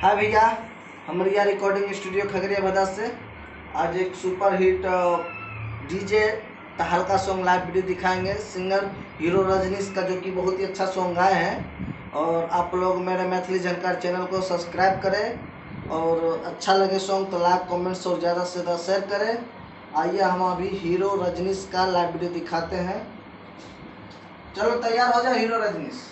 हाँ भैया, हमारे यहाँ रिकॉर्डिंग स्टूडियो खगड़िया भदा से आज एक सुपर हिट डीजे तहलका सॉन्ग लाइव वीडियो दिखाएंगे। सिंगर हीरो रजनीश का, जो कि बहुत ही अच्छा सॉन्ग गाए हैं। और आप लोग मेरे मैथिली जानकार चैनल को सब्सक्राइब करें और अच्छा लगे सॉन्ग तो लाइक कमेंट्स और ज़्यादा से ज़्यादा शेयर करें। आइए हम अभी हीरो रजनीश का लाइव वीडियो दिखाते हैं। चलो तैयार हो जाए हीरो रजनीश।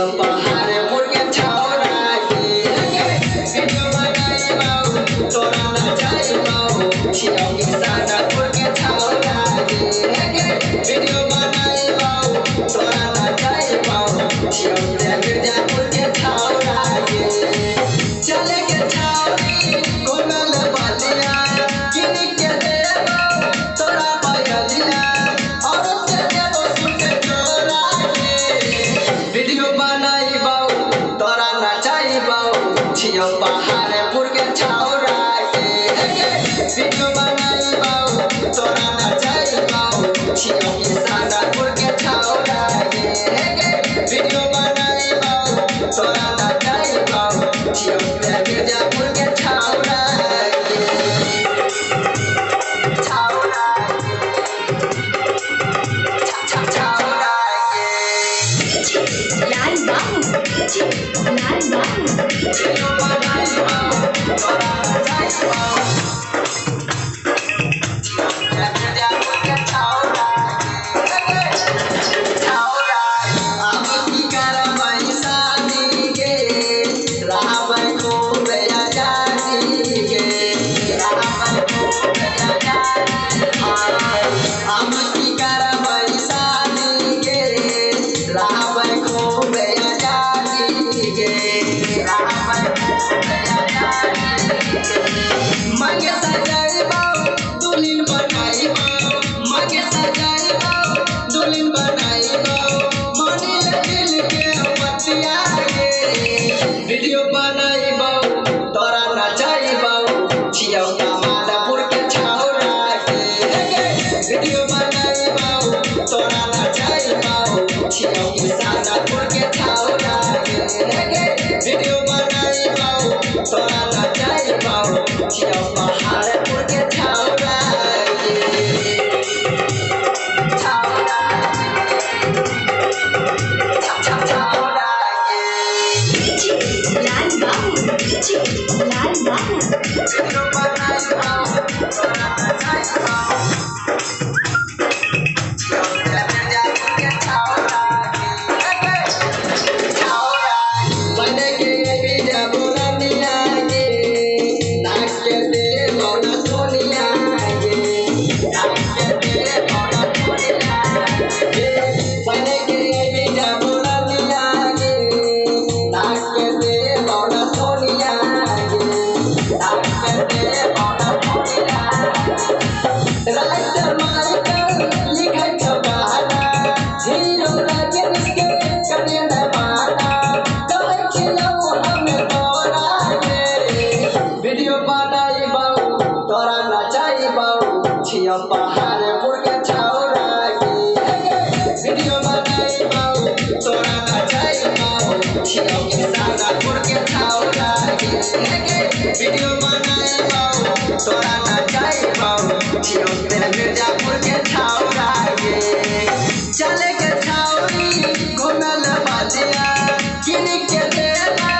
पहाड़पुर के छौरा के वीडियो बनाई बाऊ तोरा नचाई बाऊ छियो किसानपुर के छौरा के वीडियो बनाई बाऊ तोरा नचाई बाऊ छियो मिर्जापुर के छौरा के छौरा के लाल बाबू वीडियो बनाई बाऊ तोरा नचाई बाऊ वीडियो बनाई बाऊ तोरा नचाई बाऊ छियो कमालपुर के छौरा के वीडियो बनाई बाऊ तोरा नचाई बाऊ छियो किसानपुर के छौरा के वीडियो बनाई बाऊ तोरा नचाई बाऊ छियो पहाड़पुर के छौरा लाल बाबू वीडियो बनाई बाऊ तोरा नचाई बाऊ पहाड़पुर के छौरा के वीडियो बनाई बाऊ तोरा नचाई बाऊ छियो किसानपुर के छौरा के वीडियो बनाई बाऊ तोरा नचाई बाऊ छियो मिर्जापुर के छौरा के चले के छौरी घुमल बाजिया किन के देला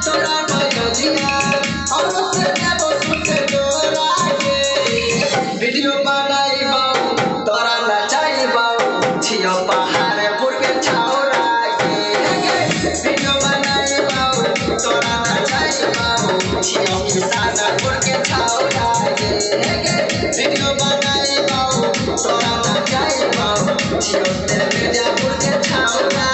तोरा बजजिया और से देबो सुत तोरा के वीडियो बनाई बाऊ तोरा नचाई बाऊ छियो पहाड़ वीडियो बनाई बाऊ तोरा ना जाई बाऊ जियो ते मिर्जापुर के छावरा